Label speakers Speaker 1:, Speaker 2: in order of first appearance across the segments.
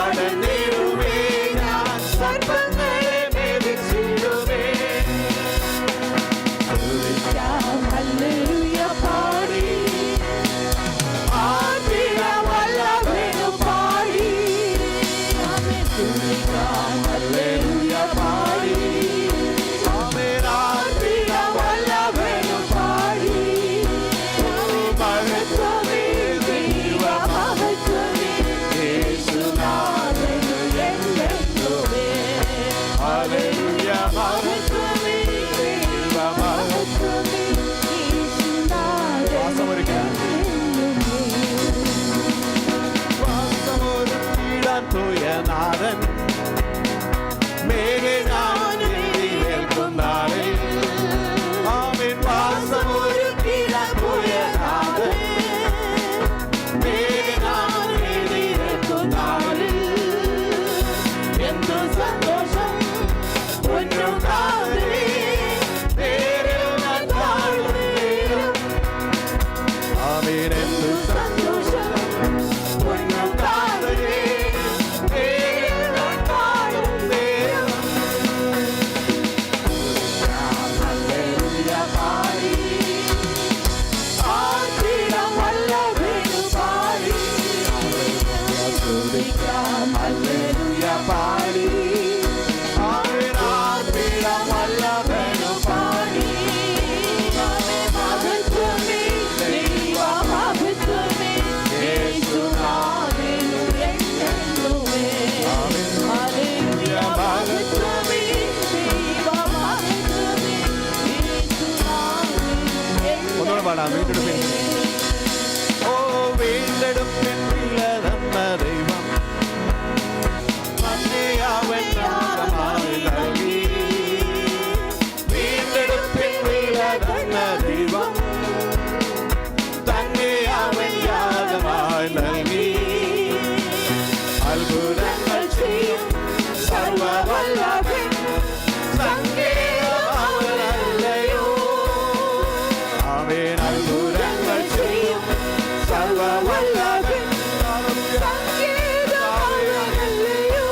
Speaker 1: നടന്നിടുമേ ഞാൻ സർപ്പങ്ങളെ മെതിച്ചിടുമേ.
Speaker 2: സ്തുതിക്കാം ഹല്ലേലൂയ പാടി ആർപ്പിട വല്ലഭനു പാടി. സ്തുതിക്കാം ഹല്ലേലൂയ പാടി ആർപ്പിട വല്ലഭനു പാടി. മഹത്വമേ ദൈവ മഹത്വമേ യേശുനാഥനു എന്നെന്നുമേ. ഹല്ലേലൂയ മഹത്വമേ ദൈവ മഹത്വമേ യേശുനാഥനു എന്നെന്നുമേ.
Speaker 1: വാസമൊരുക്കിടാൻ പോയ നാഥൻ മേഘനാളിൽ ആമേൻ. വാസമൊരുക്കിടാൻ പോയ നാഥൻ മേഘനാളിൽ എന്തു സന്തോഷം പൊന്നുകാരേ നേരിൽ ഞാൻ കാണും നേരം. ആമേൻ. എന്തു സന്തോഷം പൊന്നുകാരേ നേരിൽ ഞാൻ കാണും നേരം. ഹല്ലേലൂയ പാടി ആർപ്പിടം വല്ലഭനു പാടി. സ്തുതിക്കാം ഹല്ലേലൂയ പാടി ആർപ്പിടം വല്ലഭനു പാടി. മഹത്വമേ ദൈവ മഹത്വമേ യേശുനാഥനു എന്നെന്നുമേ. ഹല്ലേലൂയ മഹത്വമേ ദൈവ മഹത്വമേ യേശുനാഥനു
Speaker 2: ഒന്നുകൂടെ പാടാം. വീണ്ടെടുപ്പിൻ
Speaker 1: ഓ വീണ്ടെടുപ്പിൻ വിലതന്ന ദൈവം തന്നെ അവൻ യാഗമായി നൽകി. വീണ്ടെടുപ്പിൻ വിലതന്ന ദൈവം തന്നെ അവൻ യാഗമായി നൽകി. അത്ഭുതങ്ങൾ ചെയ്യും സർവവല്ലഭൻ സങ്കേതം അവനല്ലയോ. ആമേൻ. അത്ഭുതങ്ങൾ ചെയ്യും സർവവല്ലഭൻ സങ്കേതം അവനല്ലയോ.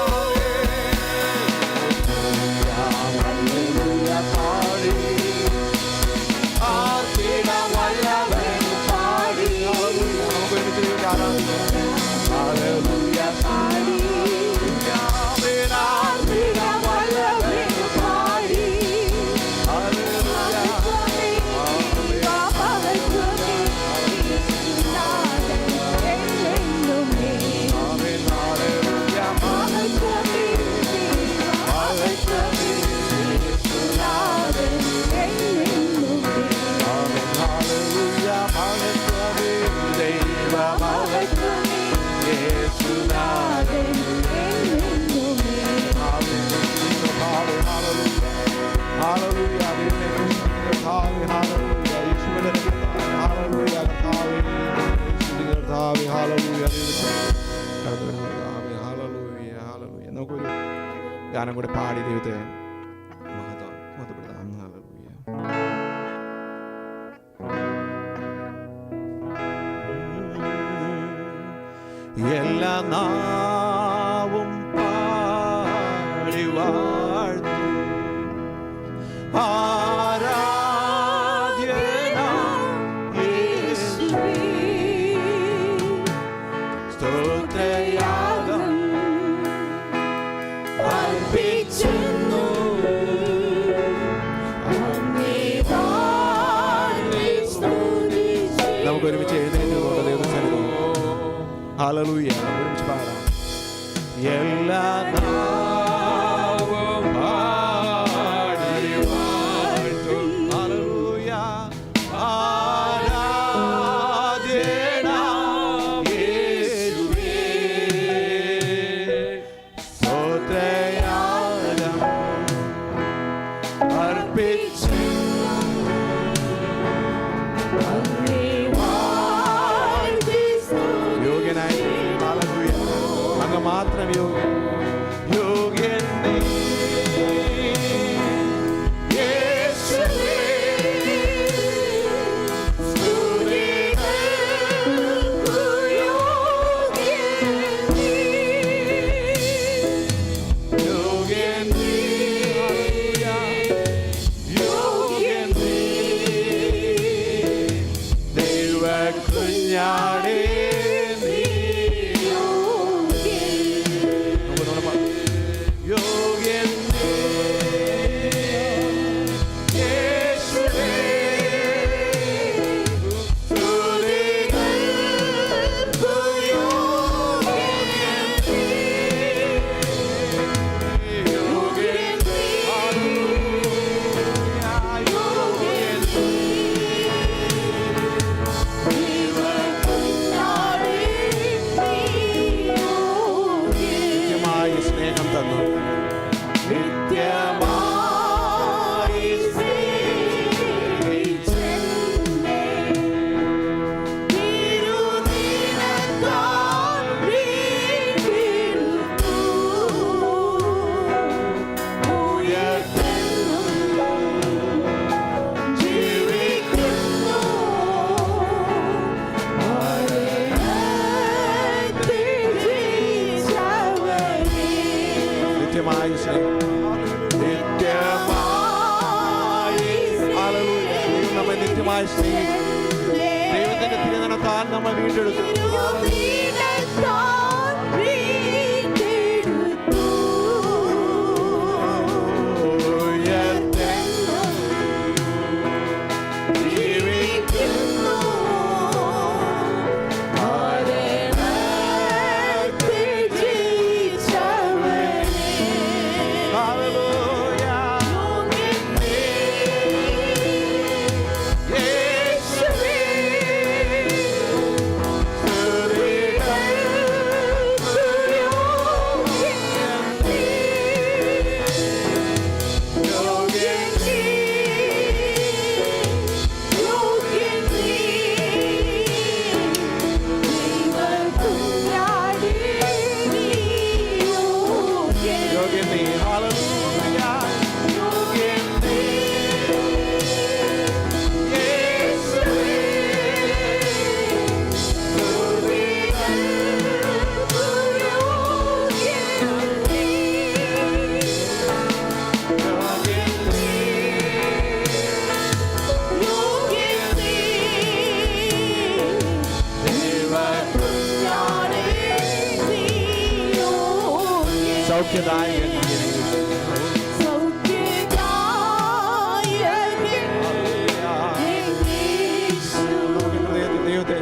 Speaker 1: ഹല്ലേലൂയ പാടി ആർപ്പിട വല്ലഭൻ പാടി. നമുക്ക് ഒരുമിച്ച് ആരാധിക്കാം. ഹല്ലേലൂയ പാടി ആമേൻ. ആർപ്പിട വല്ലഭൻ പാടി. ഹല്ലേലൂയ ആമേൻ. ഹല്ലേലൂയ മഹത്വമേ മഹത്വമേ യേശുനാഥൻ. ആമേൻ. ഹല്ലേലൂയ മഹത്വമേ ദൈവ മഹത്വമേ യേശുനാഥൻ. ആമേൻ. ഹല്ലേലൂയ ഹല്ലേലൂയ ഹല്ലേലൂയ യേശുവിന്റെ ഹല്ലേലൂയ കർത്താവേ യേശുവിന്റെ കർത്താവേ ഹല്ലേലൂയ. Hallelujah hallelujah. നമുക്കൊരു ഗാനം കൂടെ പാടി ദൈവത്തെ മഹത്വപ്പെടുത്താം. ഹല്ലേലൂയ. എല്ലാ നാവും പാടി വാഴ്ത്തും ആരാധ്യനാം യേശുവേ. സ്തോത്രയാഗം അർപ്പിക്കുന്നു നമുക്ക് ഒരുമിച്ച് എഴുന്നേറ്റുകൊണ്ട് ദൈവസന്നിധി ഹല്ലേലൂയ ഒരുമിച്ച് പാടാം. എല്ലാ നാവും പാടി വാഴ്ത്തും ഹല്ലേലൂയ ആരാധ്യനാം യേശുവേ. സ്തോത്രയാഗം അർപ്പിച്ചു യോഗ്യനായി. ഹല്ലേലൂയ. അങ്ങ് മാത്രം യോഗ്യൻ. യോഗ്യൻ യേശുവേ. സ്തുതികൾക്കു യോഗ്യൻ തന്നു.
Speaker 2: നിത്യമായി സ്നേഹിച്ചെന്നെ തിരുനിണത്താൽ വീണ്ടെടുത്തു. ഉയർത്തെന്നും ജീവിക്കുന്നു. മരണത്തെ ജയിച്ചവനേ.
Speaker 1: നിത്യമായി സ്നേഹം. ദൈവം നമ്മെ നിത്യമായി സ്നേഹിച്ചു. ദൈവത്തിന്റെ തിരുനിണത്താൽ നമ്മൾ വീണ്ടെടുത്തു. സൗഖ്യദായകൻ ദൈവത്തെ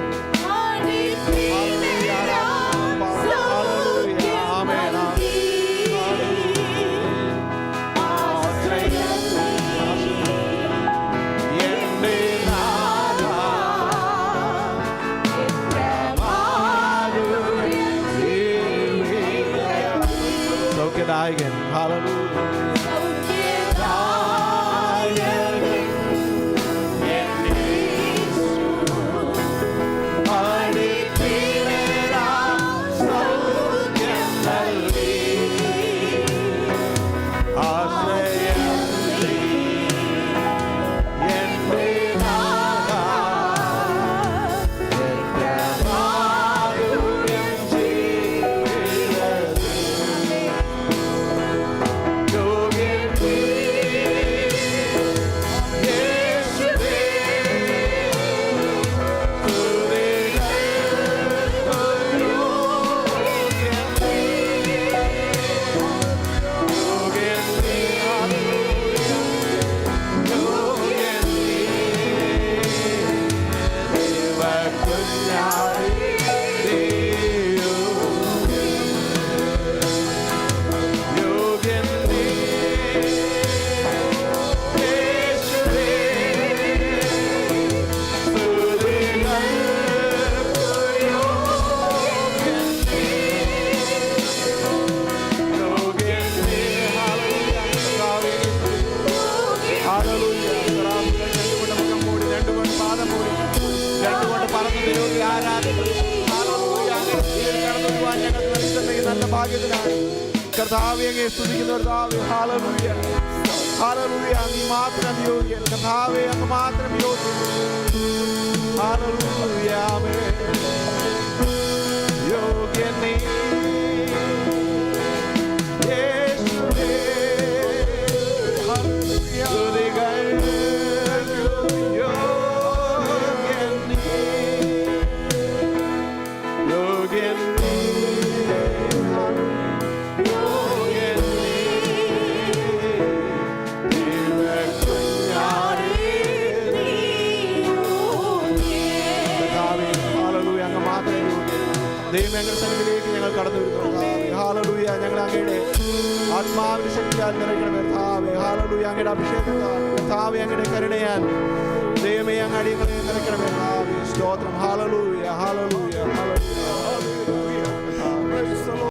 Speaker 1: സൗഖ്യദായകൻ. നല്ല ഭാഗ്യത്തിനാണ് കർത്താവേ അങ്ങയെ സ്തുതിക്കുന്ന കർത്താവേ. Hallelujah hallelujah. നീ മാത്രം യോഗ്യൻ കർത്താവേ, അങ്ങ് മാത്രം യോഗ്യൻ. ഹല്ലേലൂയ ആമേൻ. യോഗ്യൻ നീ യേശുവേ. ഹല്ലേലൂയ. സ്തുതികൾ യോഗ്യൻ നീ യോഗ്യൻ നീ ദൈവം ഞങ്ങളുടെ സന്നിധിയിലേക്ക് ഞങ്ങൾ കടന്നു വരുന്നു. ഹല്ലേലൂയ. ഞങ്ങൾ അങ്ങയുടെ ആത്മാവിന്റെ ശക്തിയാൽ നിറയ്ക്കണമേ കർത്താവേ. ഹല്ലേലൂയ. അങ്ങയുടെ അഭിഷേകത്താൽ കർത്താവേ, അങ്ങയുടെ കരുണയാൽ ദൈവമേ അങ്ങ് അടിയങ്ങളെ നിറയ്ക്കണമേ കർത്താവേ. സ്തോത്രം. Hallelujah hallelujah hallelujah.